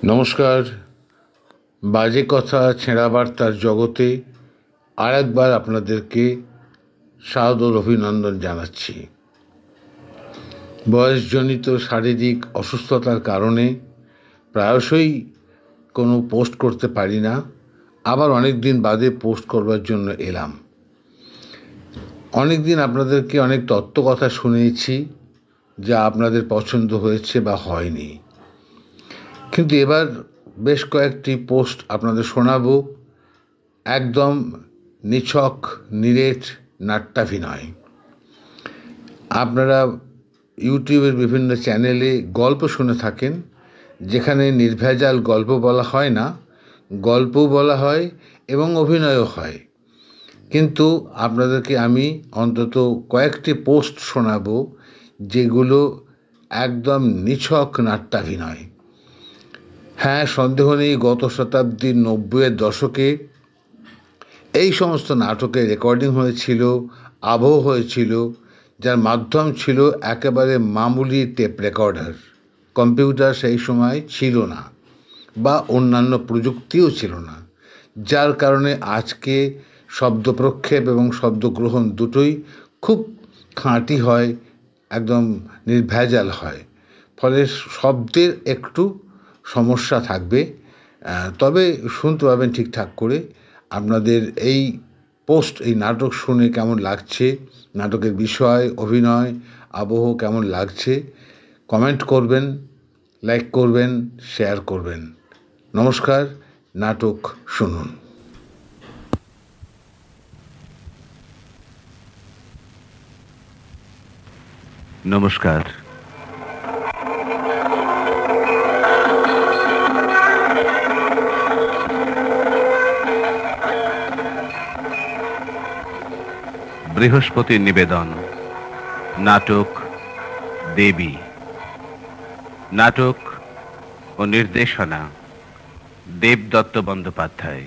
নমস্কার। বাজে কথা ছেঁড়া বার্তার জগতে আরেকবার আপনাদেরকে সাদর অভিনন্দন জানাচ্ছি। বয়সজনিত শারীরিক অসুস্থতার কারণে প্রায়শই কোনো পোস্ট করতে পারি না, আবার অনেক দিন বাদে পোস্ট করবার জন্য এলাম। অনেক দিন আপনাদেরকে অনেক তত্ত্ব কথা শুনিয়েছি, যা আপনাদের পছন্দ হয়েছে বা হয়নি, কিন্তু এবার বেশ কয়েকটি পোস্ট আপনাদের শোনাবো, একদম নিছক নিরেট নাট্যাভিনয়। আপনারা ইউটিউবের বিভিন্ন চ্যানেলে গল্প শুনে থাকেন, যেখানে নির্ভেজাল গল্প বলা হয় না, গল্পও বলা হয় এবং অভিনয়ও হয়। কিন্তু আপনাদেরকে আমি অন্তত কয়েকটি পোস্ট শোনাবো যেগুলো একদম নিছক নাট্যাভিনয়। হ্যাঁ, সন্দেহ নেই, গত শতাব্দীর 90-এর দশকে এই সমস্ত নাটকের রেকর্ডিং হয়েছিল, আবহ হয়েছিল, যার মাধ্যম ছিল একেবারে মামুলি টেপ রেকর্ডার। কম্পিউটার সেই সময় ছিল না, বা অন্যান্য প্রযুক্তিও ছিল না, যার কারণে আজকে শব্দ প্রক্ষেপ এবং শব্দ গ্রহণ দুটোই খুব খাঁটি হয়, একদম নির্ভেজাল হয়। ফলে শব্দের একটু সমস্যা থাকবে, তবে শুনতে পাবেন ঠিকঠাক করে। আপনাদের এই পোস্ট, এই নাটক শুনে কেমন লাগছে, নাটকের বিষয়, অভিনয়, আবহ কেমন লাগছে, কমেন্ট করবেন, লাইক করবেন, শেয়ার করবেন। নমস্কার, নাটক শুনুন। নমস্কার। বৃহস্পতির নিবেদন, নাটক দেবী। নাটক ও নির্দেশনা দেবদত্ত বন্দ্যোপাধ্যায়।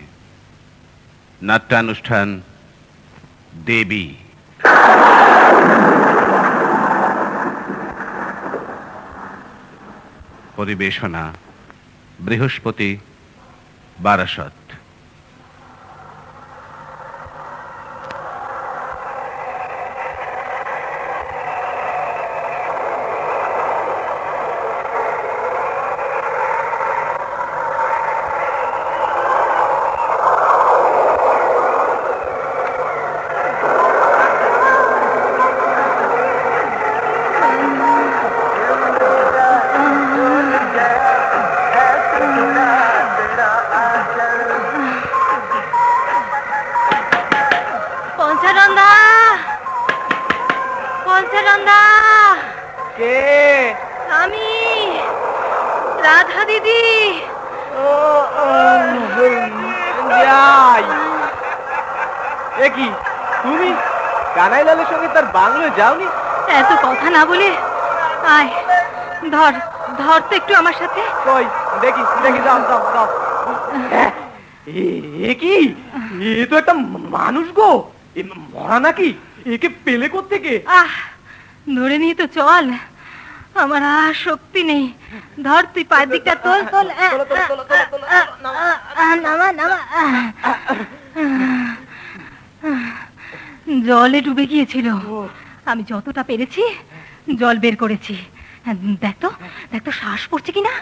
নাট্যানুষ্ঠান দেবী। পরিবেশনা বৃহস্পতি, বারাসত। আমি রাধা দিদি। কি তুমি কানাইলালের সঙ্গে তার বাংলোয় যাওনি? এত কথা না বলে আয়, ধর ধর তো একটু আমার সাথে। কই দেখি দেখি, যাও যাও যাও। এ কি, এ তো একটা মানুষ গো, মরা নাকি? একে পেলে কোত্থেকে? ধরে নিয়ে তো চল, আমার আর শক্তি নেই। ধর তুই পায়ের দিকটা তোল তোল। নামা নামা। জলে ডুবে গিয়েছিল, আমি যতটা পেরেছি জল বের করেছি। দেখ তো দেখ তো, শ্বাস পড়ছে কিনা।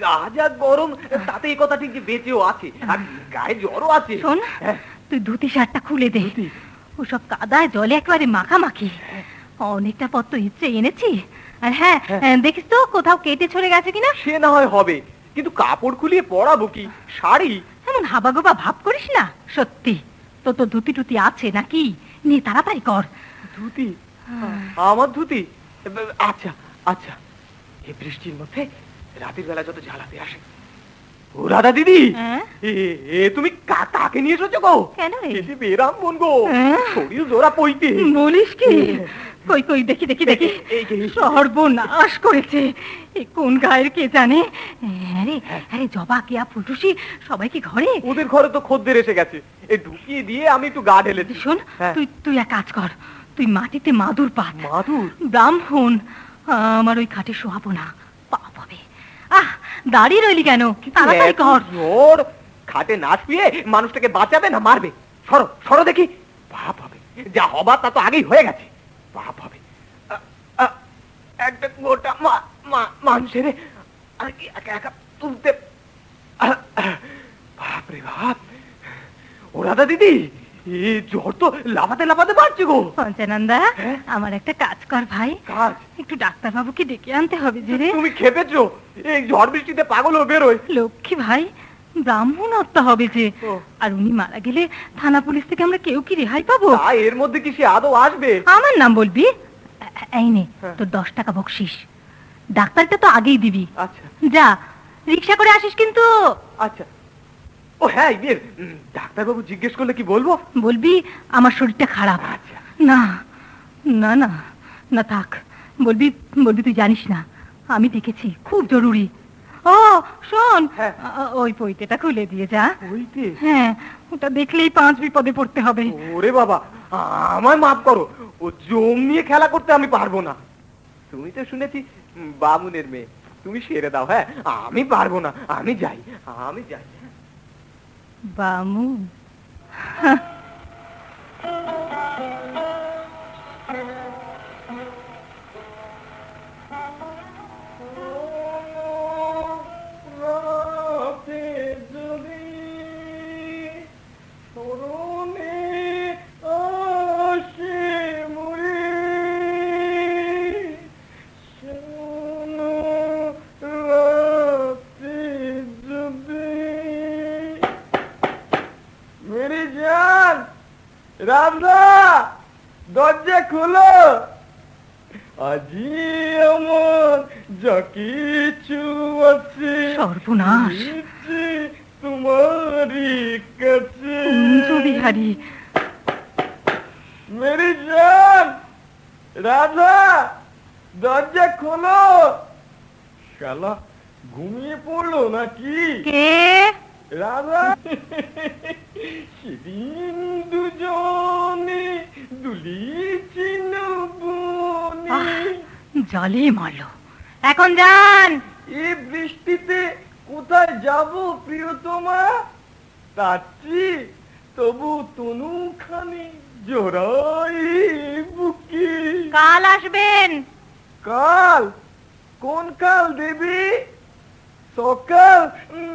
গা যা গরম, তাতে এই কথা ঠিক যে বেঁচেও আছে, আর গায়ে জ্বরও আছে। শোন, তুই ধুতি শার্টটা খুলে দে। ওসব কাদায় জলে একেবারে মাখামাখি। অনেকটা পথ তো ইচ্ছে এনেছি। আর হ্যাঁ, দেখিস তো কোথাও কেটে ছড়ে গেছে কিনা। সে না হয় হবে, কিন্তু কাপড় খুলিয়ে পরাবো কি? শাড়ি এমন হাবাগোবা ভাব করিস না। সত্যি তো, তোর ধুতি টুতি আছে নাকি? নিয়ে তাড়াতাড়ি কর। ধুতি? আমার ধুতি? আচ্ছা আচ্ছা, এই বৃষ্টির মধ্যে রাতের বেলা যত জ্বালাতে আসে। ও রাধা দিদি, এ তুমি কাকে নিয়ে এসেছো গো? কেন রে? বেরাম মন গো, শরীর জোড়া পইতে। বলিস কি? কই কই দেখি দেখি দেখি। সর্বনাশ করেছে, কোন গায়ের কে জানে। আরে জবা, কেয়া, ফুলটুসি সবাই কি ঘরে? ওদের ঘরে তো খদ্দের এসে গেছে, এই ঢুকিয়ে দিয়ে আমি একটু গা ঢেলেছি। শোন, তুই এক কাজ কর, তুই মাটিতে মাদুর পাত। মাদুর? ব্রাহ্মণ, আমার ওই খাটে শোয়াবো না, পাপ হবে। দাঁড়িয়ে রইলি কেন? তাড়াতাড়ি কর। জোর খাটে না শুয়ে মানুষটাকে বাঁচাবে না মারবে? সরো সরো দেখি। বাপ হবে, যা হবার তা তো আগেই হয়ে গেছে। বাপ হবে, একটা গোটা মানুষের আর কি একা একা তুলতে। বাপরে বাপ, ও রাধা দিদি, এই জ্বর তো লাফাতে লাফাতে বাড়ছে গো। পঞ্চানন্দা, আমার একটা কাজ কর ভাই। কাজ? একটু ডাক্তার বাবুকে ডেকে আনতে হবে যে রে। তুমি খেপেছো? এই ঝড় বৃষ্টিতে পাগল হয়ে বেরোয়। লক্ষ্মী ভাই, ব্রাহ্মণ হত্যা হবে যে, আর উনি মারা গেলে থানা পুলিশ থেকে আমরা কেউ কি রেহাই পাবো? এর মধ্যে কি সে আদৌ আসবে? আমার নাম বলবি। এই নে তোর 10 টাকা বকশিস। ডাক্তারটা তো আগেই দিবি। আচ্ছা যা, রিক্সা করে আসিস কিন্তু। আচ্ছা। ও হ্যাঁ, ডাক্তারবাবু জিজ্ঞেস করলে কি বলবো? বলবি আমার শরীরটা খারাপ। আচ্ছা। না না না না থাক, বলবি বলবি তুই জানিস না, আমি দেখেছি, খুব জরুরি। ও শোন, ওই পৈতেটা খুলে দিয়ে যা। পৈতে? হ্যাঁ, ওটা দেখলেই 5 বিপদে পড়তে হবে। ওরে বাবা, আমায় মাফ করো, ও জম নিয়ে খেলা করতে আমি পারবো না। তুমি তো শুনেছি বামুনের মেয়ে, তুমি সেরে দাও। হ্যাঁ, আমি পারবো না, আমি যাই। বামুন? রামদা, দরজা খোলো। আজি আমার যা কিছু আছে সর্বনাশ, তোমারই কাছে। বিহারি, মেরি জান, রাধা, দরজা খোলো। শালা ঘুমিয়ে পড়লো নাকি? কে? রাধা। সেদিন দুজনে দুলিয়েছি নবনে। জলে মারলো, এখন যান। এই বৃষ্টিতে কোথায় যাব প্রিয়তমা? তাচ্ছি তবু তনুখানি জোড়াই বুকে। কাল আসবেন। কাল? কোন কাল দেবী? সকাল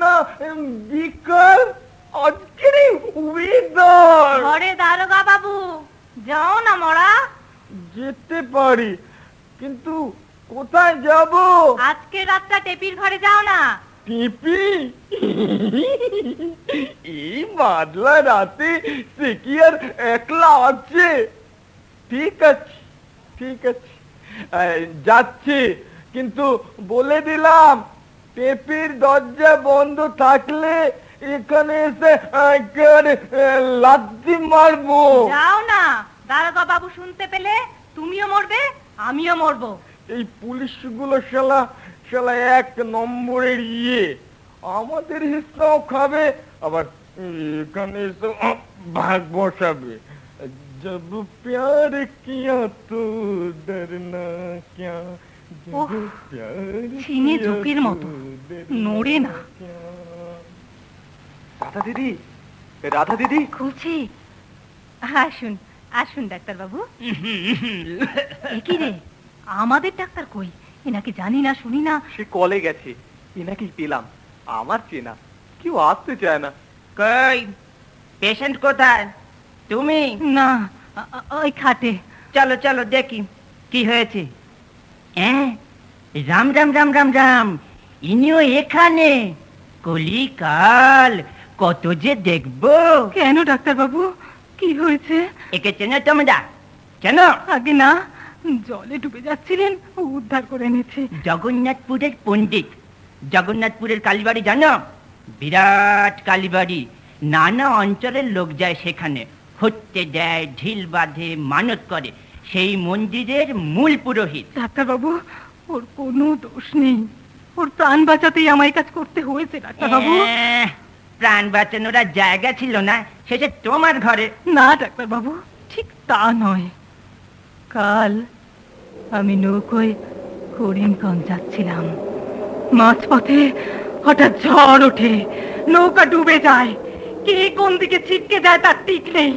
না বিকাল? আজকের উইদার ঘরে দারোগা বাবু, যাও না মরা। যেতে পারি, কিন্তু কোথায় যাব? আজকে রাতটা টেপির ঘরে যাও না। টিপি? এই বাদলা রাতে সে কি আর একলা আছে? ঠিক আছে, ঠিক আছে, যাচ্ছি, কিন্তু বলে দিলাম টেপির দরজা বন্ধ থাকলে এখানে এসে লাথি মারবো। যাও না, দারোগা বাবু শুনতে পেলে তুমিও মরবে, আমিও মরবো। এই পুলিশগুলো শালা 1 নম্বরের আমাদের হিসাব খাবে, আবার এখানে এসে ভাগ বসাবে। জব প্যার কিয়া তো ডরনা ক্যা, ছিনে ঝোঁকের মতো নড়ে না। রাধা দিদি, রাধা দিদি। খুলছি। আসুন আসুন ডাক্তার বাবু। কি রে, আমাদের ডাক্তার কই? এনাকে জানি না, শুনি না। সে কলে গেছে, এনাকেই পেলাম। আমার চেনা কেউ আসতে চায় না। কই পেশেন্ট কোথায়? তুমি? না, ওই খাটে। চলো চলো দেখি কি হয়েছে। রাম রাম রাম রাম রাম, ইনিও এখানে? কলিকাল, কত যে দেখবো। কেন ডাক্তার বাবু, কি হয়েছে? একে চেনো তোমরা? চেনো? আগে না, জলে ডুবে যাচ্ছিলেন, উদ্ধার করে এনেছে। জগন্নাথপুরের পণ্ডিত। জগন্নাথপুরের কালীবাড়ি জানো? বিরাট কালীবাড়ি, নানা অঞ্চলের লোক যায় সেখানে, হত্যে দেয়, ঢিল বাঁধে, মানত করে। সেই মন্দিরের মূল পুরোহিত। ডাক্তার বাবু, ওর কোনো দোষ নেই, ওর প্রাণ বাঁচাতেই আমায় কাজ করতে হয়েছে ডাক্তার বাবু। প্রাণ বাঁচানোর জায়গা ছিল না, সেটা তোমার ঘরে। না ডাক্তার বাবু, ঠিক তা নয়। কাল আমি নৌকোয় করিমগঞ্জ যাচ্ছিলাম, মাঝপথে হঠাৎ ঝড় ওঠে, নৌকা ডুবে যায়, কে কোন দিকে ছিটকে যায় তার ঠিক নেই।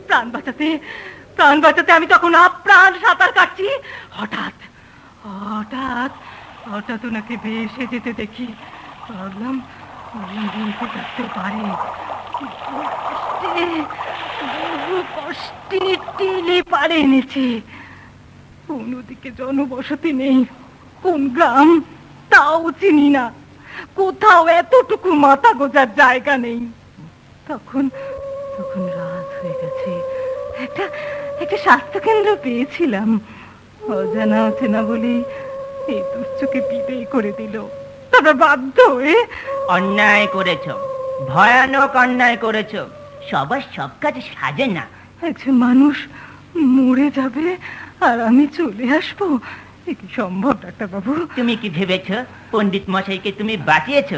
প্রাণ বাঁচাতে আমি তখন আপ্রাণ সাঁতার কাটছি। হঠাৎ হঠাৎ হঠাৎ ওনাকে ভেসে যেতে দেখি। ভাবলাম ভেসে থাকতে পারে। কষ্টে টেনে পারে এনেছে। কোন দিকে জনবসতি নেই, কোন গ্রাম তাও চিনি না, কোথাও এতটুকু মাথা গোজার জায়গা নেই। তখন রাত হয়ে গেছে। একটা স্বাস্থ্য কেন্দ্র পেয়েছিলাম। অজানা অচেনা বলেই এই দুশ্চোকে বিদেয় করে দিল। তারপর বাধ্য হয়ে। অন্যায় করেছ, ভয়ানক অন্যায় করেছ। সবার সব কাজ সাজে না। একজন মানুষ মরে যাবে আর আমি চলে আসবো, এ কি সম্ভব ডাক্তারবাবু? তুমি কি ভেবেছ পণ্ডিত মশাইকে তুমি বাঁচিয়েছ?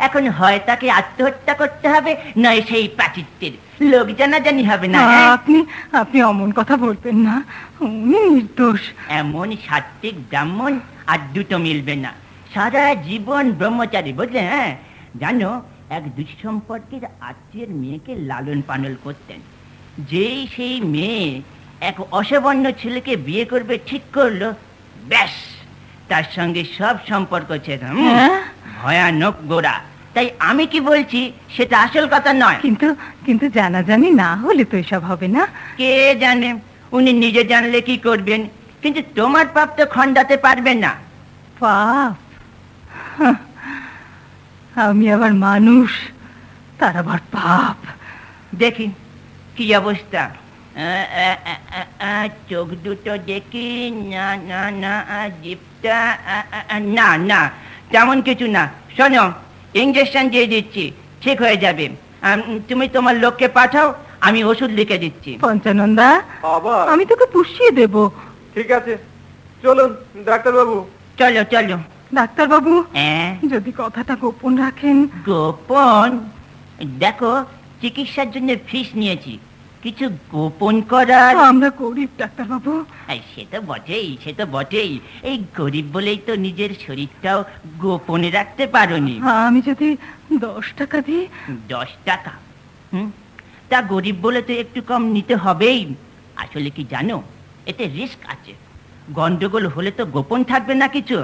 এখন হয় তাকে আত্মহত্যা করতে হবে, নয় সেই প্রাচিত্যের লোক জানাজানি হবে না। আপনি অমন কথা বলবেন না, উনি নির্দোষ। এমন সাত্বিক ব্রাহ্মণ আর দুটো মিলবে না। সারা জীবন ব্রহ্মচারী, বুঝলে? হ্যাঁ, জানো, এক দুঃসম্পর্কের আত্মীয়ের মেয়েকে লালন পালন করতেন। যেই সেই মেয়ে এক অসবর্ণ ছেলেকে বিয়ে করবে ঠিক করলো, ব্যাস তার সঙ্গে সব সম্পর্ক ছেড়ে। ভয়ানক গোড়া। তাই আমি কি বলছি সেটা আসল কথা নয়। কিন্তু জানাজানি না হলে তো এসব হবে না। কে জানে, উনি নিজে জানলে কি করবেন, কিন্তু তোমার পাপ তো খণ্ডাতে পারবেন না। পাপ? আমি আবার মানুষ, তার আবার পাপ? দেখি কি অবস্থা। চোখ দুটো দেখি। না না না, জিপটা না না, তেমন কিছু না। শোনো, ইঞ্জেকশন দিয়ে দিচ্ছি, ঠিক হয়ে যাবে। তুমি তোমার লোককে পাঠাও, আমি ওষুধ লিখে দিচ্ছি। পঞ্চানন্দা, আমি তোকে পুষিয়ে দেব। ঠিক আছে, চলুন ডাক্তারবাবু। চলো চলো। ডাক্তারবাবু, যদি কথাটা গোপন রাখেন। গোপন? দেখো, চিকিৎসার জন্য ফিস নিয়েছি, কিছু গোপন করার। আমরা গরিব ডাক্তারবাবু। সে তো বটেই। এই গরিব বলেই তো নিজের শরীরটাও গোপনে রাখতে পারোনি। আমি যদি 10 টাকা দিই। 10 টাকা? তা গরিব বলে তো একটু কম নিতে হবেই। আসলে কি জানো, এতে রিস্ক আছে। গন্ডগোল হলে তো গোপন থাকবে না কিছু।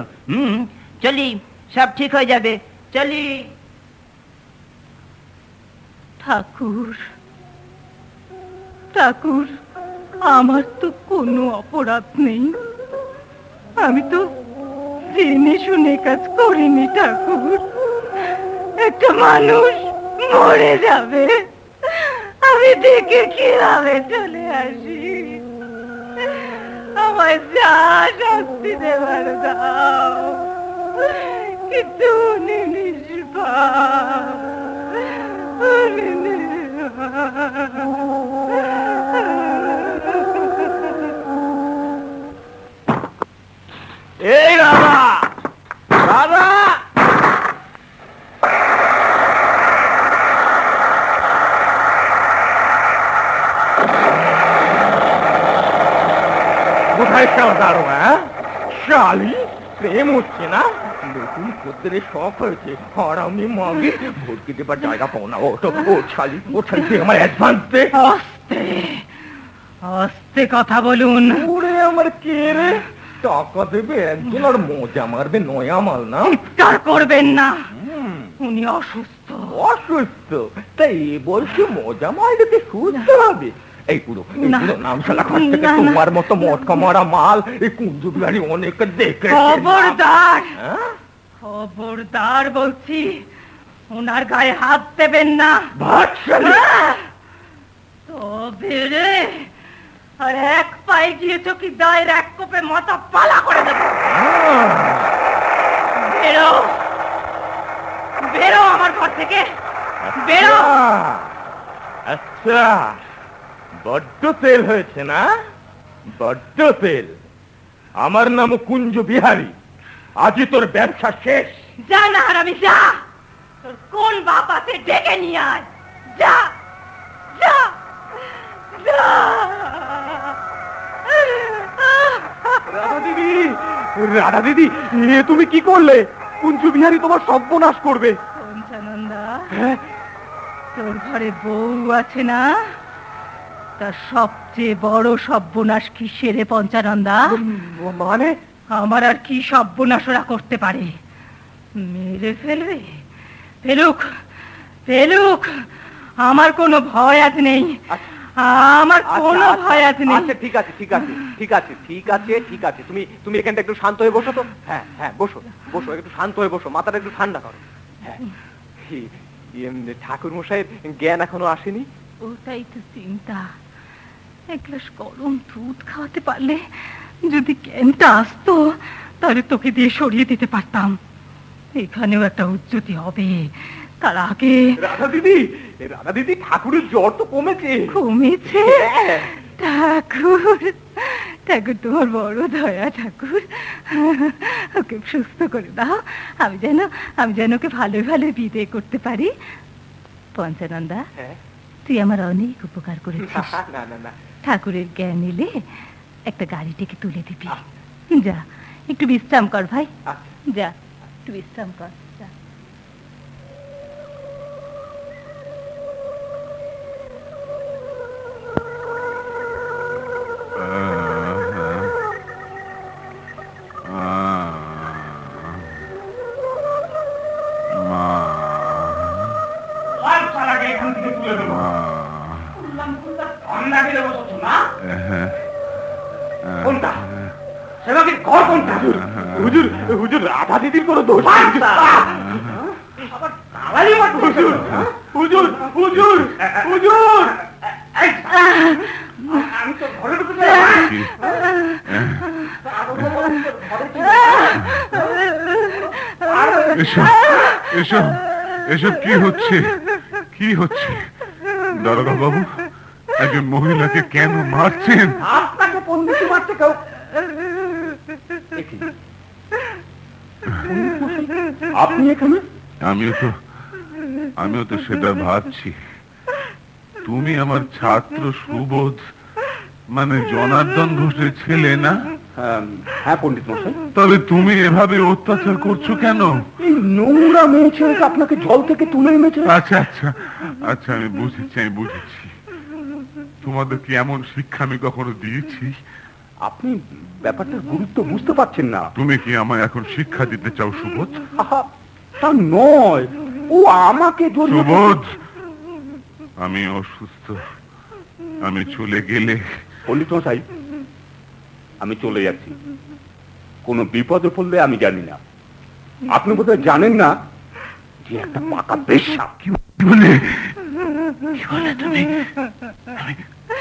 চলি, সব ঠিক হয়ে যাবে, চলি। ঠাকুর, আমার তো কোনো অপরাধ নেই। আমি তো জেনে শুনে কাজ করিনি ঠাকুর। একটা মানুষ মরে যাবে, আমি দেখে কিভাবে চলে আসি? আমায় যা শাস্তি দেবার দাও, কিন্তু উনি নিষ্পাপ। এই রাধা, রাধা! কোথায় দাঁড়ো? শালি, প্রেম হচ্ছে না? নতুন খদ্দের শখ হয়েছে, আর আমি মাগে ভর্তি দেবার জায়গা পাও না। ও শালি, আমার অ্যাডভান্স দে। আস্তে কথা বলুন। ওরে আমার কে রে? টাকা দেবে একজন আর মজা মারবে নয়া মাল না? চিৎকার করবেন না, উনি অসুস্থ। তাই এ বয়সে মজা মারলে সুস্থ হবে? এই পুরো নাম শালা খাট থেকে তোমার মতো মটকা মারা মাল এই কুঞ্জ বিহারি অনেক দেখে। খবরদার বলছি, ওনার গায়ে হাত দেবেন না। তবে রে, আর এক পায়ে গিয়েছ কি দায়ের এক কোপে মাথা পালা করে দেবো। বেরো, বেরো আমার ঘর থেকে, বেরো। আচ্ছা, বড্ড তেল হয়েছে না? বড্ড তেল। আমার নাম কুঞ্জ বিহারী, আজই তোর ব্যবসা শেষ। যা না হারামি, যা। তোর কোন বাপ আছে ডেকে নিয়ে আয়। যা যা যা। রাধা দিদি, এ তুমি কি করলে? কুঞ্জবিহারী তোমার সর্বনাশ করবে। পঞ্চানন্দা, তোর ঘরে বউ আছে না? তার সবচেয়ে বড় সর্বনাশ কিসের রে পঞ্চানন্দা? মানে? আমার আর কি সর্বনাশ ওরা করতে পারে? মেরে ফেলবে? ফেলুক, ফেলুক, আমার কোনো ভয় আজ নেই। আমার কোনো ভয় আজ নেই। আচ্ছা ঠিক আছে, ঠিক আছে, ঠিক আছে, ঠিক আছে, ঠিক আছে। তুমি এখানটা একটু শান্ত হয়ে বসো তো। হ্যাঁ হ্যাঁ, বসো বসো, একটু শান্ত হয়ে বসো, মাথাটা একটু ঠান্ডা করো। হ্যাঁ, ঠাকুর মশাইয়ের জ্ঞান এখনো আসেনি? ওটাই তো চিন্তা। এক গ্লাস গরম দুধ খাওয়াতে পারলে যদি জ্ঞানটা আসতো, তাহলে তোকে দিয়ে সরিয়ে দিতে পারতাম। এখানেও একটা উজ্জ্বতি হবে, তার আগে। রাধা দিদি, ঠাকুরের জ্বর তো কমেছে। কমেছে? ঠাকুর, ঠাকুর তোমার বড় দয়া ঠাকুর, ওকে সুস্থ করে দাও। আমি যেন ওকে ভালো ভালো বিদায় করতে পারি। পঞ্চানন্দা, তুই আমার অনেক উপকার করেছিস। না না না, ঠাকুরের জ্ঞান এলে একটা গাড়ি থেকে তুলে দিবি। যা একটু বিশ্রাম কর ভাই, যা একটু বিশ্রাম কর, যা। হুজুর, রাধা দিদির কোনো দোষ নেই। হুজুর, হুজুর, হুজুর, আমি তো ঘরে ঢুকে এসব কি হচ্ছে? কি হচ্ছে? দারোগা বাবু, একজন মহিলাকে কেন মারছেন? আপনাকে পন্ডিত মারছে কেউ? আপনি এখানে? আমিও তো সেটা ভাবছি। তুমি আমার ছাত্র সুবোধ, মানে জনার্দন ঘোষের ছেলে না? হ্যাঁ পন্ডিত মশাই। তাহলে তুমি এভাবে অত্যাচার করছো কেন? এই নোংরা মেয়ে ছেলেটা আপনাকে জল থেকে তুলে এনেছে। আচ্ছা আচ্ছা আচ্ছা, আমি বুঝেছি। তোমাদের কি এমন শিক্ষা আমি কখনো দিয়েছি? আপনি ব্যাপারটার গুরুত্ব বুঝতে পারছেন না। তুমি কি আমায় এখন শিক্ষা দিতে চাও সুবোধ? তা নয়, ও আমাকে সুবোধ, আমি অসুস্থ, আমি চলে গেলে। পণ্ডিত মশাই, আমি চলে যাচ্ছি। কোনো বিপদে পড়লে আমি জানি না। আপনি বোধহয় জানেন না যে একটা পাকা বেশ্যা। কি বলে তুমি?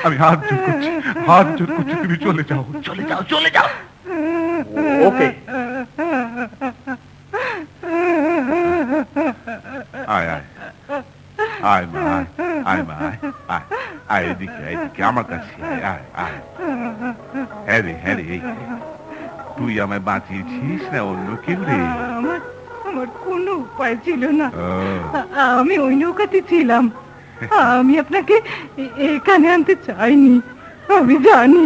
আমি হাত জোর করছি, তুমি চলে যাও। ওকে। আয় মা, এদিকে আমার কাছে আয়। হ্যাঁ রে, তুই আমায় বাঁচিয়েছিস না অন্য কেউ রে? আমার কোনো উপায় ছিল না, আমি ওই নৌকাতে ছিলাম। আমি আপনাকে এখানে আনতে চাইনি। আমি জানি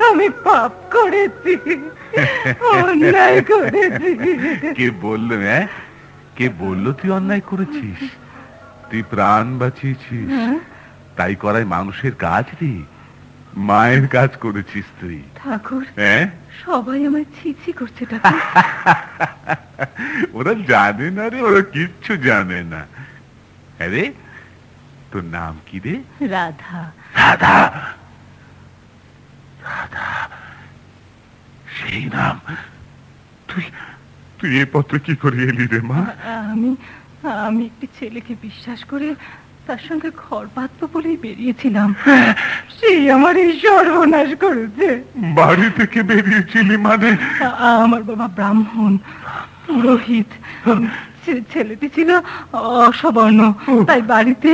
আমি পাপ করেছি, অন্যায় করেছি। কে বললো তুই অন্যায় করেছিস? তুই প্রাণ বাঁচিয়েছিস, তাই করাই মানুষের কাজ রে। মায়ের কাজ করেছিস তুই। ঠাকুর, হ্যাঁ, সবাই আমায় ছিছি করছে ঠাকুর। ওরা জানে না রে, ওরা কিচ্ছু জানে না। আরে তোর নাম কি রে? রাধা। সেই নাম? তুই এ পত্র কি করে এলি রে মা? আমি একটি ছেলেকে বিশ্বাস করে তার সঙ্গে ঘর বাঁধবো বলেই বেরিয়েছিলাম। সেই আমার এই সর্বনাশ করেছে। বাড়ি থেকে বেরিয়েছিলি মানে? আমার বাবা ব্রাহ্মণ, পুরোহিত। ছেলেটি ছিল অসবর্ণ, তাই বাড়িতে।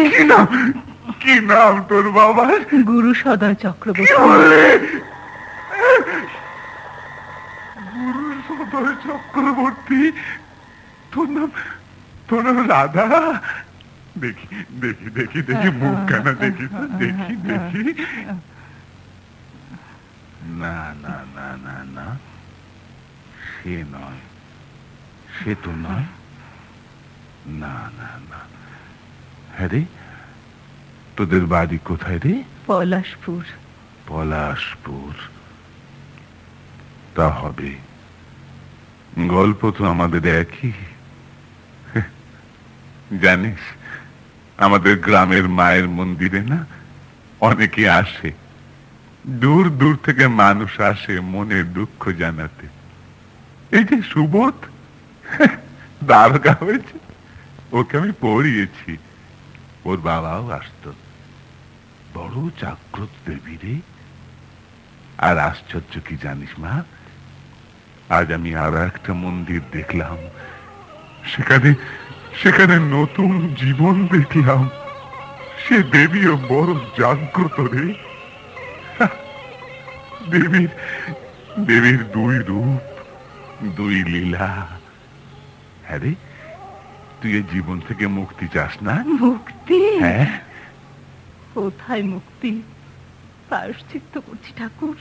কি নাম তোর বাবার? গুরু সদয় চক্রবর্তী। গুরু সদয় চক্রবর্তী? তোর নাম রাধা? দেখি মুখ কেন দেখি। না, সে নয়, সে তো নয়। না না না। হ্যাঁ রে, তোদের বাড়ি কোথায় রে? পলাশপুর। পলাশপুর, তা হবে। গল্প তো আমাদের একই। জানিস, আমাদের গ্রামের মায়ের মন্দিরে না অনেকে আসে, দূর দূর থেকে মানুষ আসে মনের দুঃখ জানাতে। এই যে সুবোধ দারোগা হয়েছে, ওকে আমি পড়িয়েছি, ওর বাবাও আসতো। বড় জাগ্রত দেবী রে। আর আশ্চর্য কি জানিস মা, আজ আমি আরো একটা মন্দির দেখলাম, সেখানে সেখানে নতুন জীবন দেখলাম। সে দেবীও বড় জাগ্রত রে। দেবীর দেবীর দুই রূপ, দুই লীলা। হ্যাঁ রে, তুই এই জীবন থেকে মুক্তি চাস না? মুক্তি? হ্যাঁ। কোথায় মুক্তি? প্রায়শ্চিত্ত করছি ঠাকুর,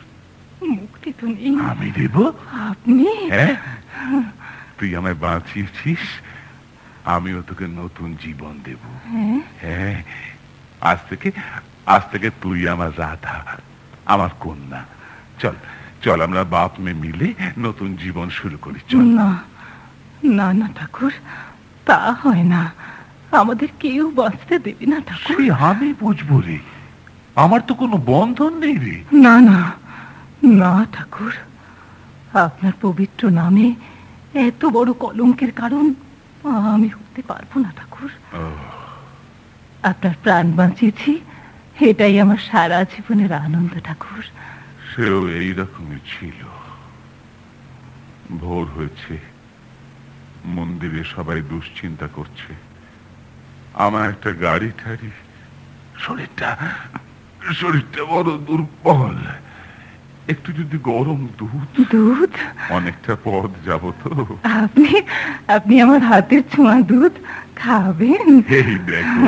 মুক্তি তো নেই। আমি দেব? আপনি? হ্যাঁ, তুই আমায় বাঁচিয়েছিস, আমিও তোকে নতুন জীবন দেব। হ্যাঁ, আজ থেকে তুই আমার রাধা, আমার কন্যা। চল চল, আমরা বাপ মেয়ে মিলে নতুন জীবন শুরু করি। চল। না না না ঠাকুর, তা হয় না, আমাদের কেউ বাঁচতে দেবে না ঠাকুর। আমি বুঝবো রে, আমার তো কোনো বন্ধন নেই রে। না না না ঠাকুর, আপনার পবিত্র নামে এত বড় কলঙ্কের কারণ আমি হতে পারবো না ঠাকুর। আপনার প্রাণ বাঁচিয়েছি, এটাই আমার সারা জীবনের আনন্দ ঠাকুর। সেও এইরকমই ছিল। ভোর হয়েছে, মন্দিরে সবাই দুশ্চিন্তা করছে। আমার একটা গাড়ি ঠাড়ি, শরীরটা বড় দুর্বল। একটু যদি গরম দুধ। দুধ? অনেকটা পথ যাব তো। আপনি আমার হাতের ছোঁয়া দুধ খাবেন? এই দেখো,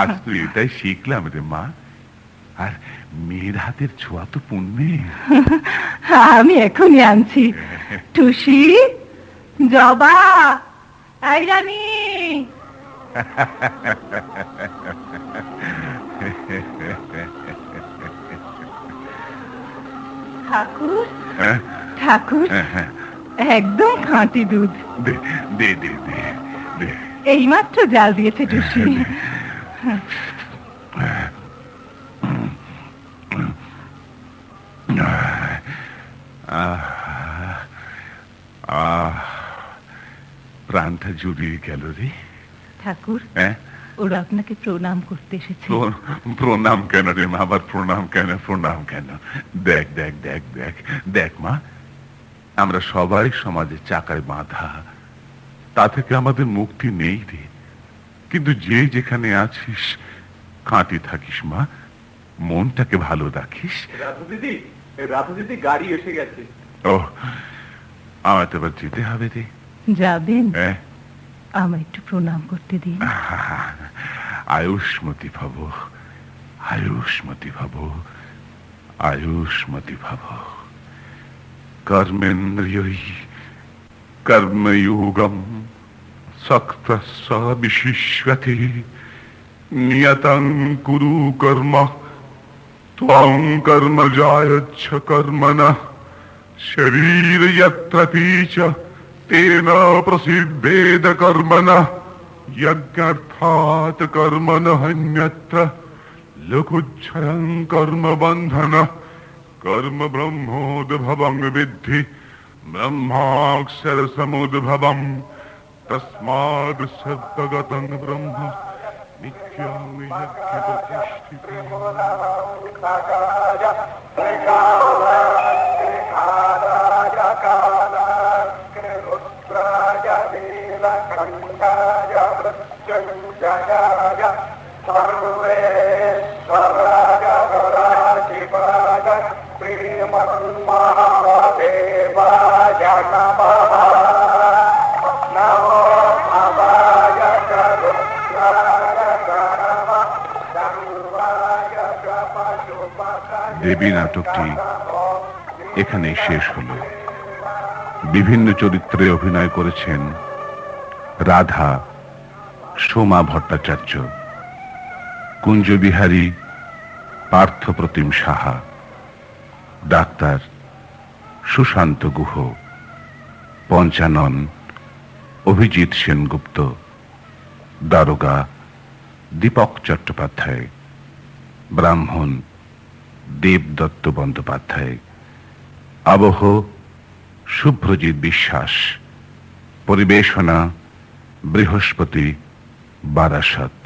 আজ তো এটাই শিখলাম রে মা। আর মেয়ের হাতের ছোঁয়া তো পুণ্যের। আমি এখনই আনছি। টুসি, জবা, এই রানী। ঠাকুর, ঠাকুর, একদম খাঁটি দুধ। দে দে দে দে। এইমাত্র জাল দিয়েছে টুসি। প্রাণটা জুড়িয়ে গেল রে ঠাকুর। ওরা আপনাকে প্রণাম করতে এসেছে। প্রণাম কেন রে মা? আবার প্রণাম কেন? প্রণাম কেন? দেখ দেখ দেখ দেখ দেখ মা, আমরা সবাই সমাজে চাকায় বাঁধা, তা থেকে আমাদের মুক্তি নেই রে। কিন্তু যে যেখানে আছিস খাঁটি থাকিস মা, মনটাকে ভালো রাখিস। রাধা দিদি গাড়ি এসে গেছে। ও, আমার তো এবার যেতে হবে রে। যাবেন? আমার একটু প্রণাম করতে দিন। আয়ুষ্মতি ভব, আয়ুষ্মতি ভব, আয়ুষ্মতি ভব। কর্মেন্দ্রিয়ৈ কর্মযোগম সক্তস্য বিশিষ্যতে নিয়তং কুরু কর্ম ত্বং কর্ম জায়চ্ছ কর্মণঃ শরীর যত্রপি চ তেন প্রসিদ্ধেদ কর্মণঃ যজ্ঞার্থাৎ কর্মণঃ অন্যত্র লোকুচ্ছয়ং কর্ম বন্ধনঃ কর্ম ব্রহ্মোদ্ভবং বিদ্ধি ব্রহ্মাক্ষর সমুদ্ভবম তস্মাদ সদ্গতং ব্রহ্ম নিত্যং যজ্ঞ প্রতিষ্ঠিতং। দেবী নাটকটি এখানেই শেষ হলো। বিভিন্ন চরিত্রে অভিনয় করেছেন রাধা সোমা ভট্টাচার্য, কুঞ্জবিহারী পার্থপ্রতিম সাহা, ডাক্তার সুশান্ত গুহ, পঞ্চানন অভিজিৎ সেনগুপ্ত, দারোগা দীপক চট্টোপাধ্যায়, ব্রাহ্মণ দেবদত্ত বন্দ্যোপাধ্যায়, আবহ শুভ্রজিৎ বিশ্বাস, পরিবেশনা বৃহস্পতি বারাসত।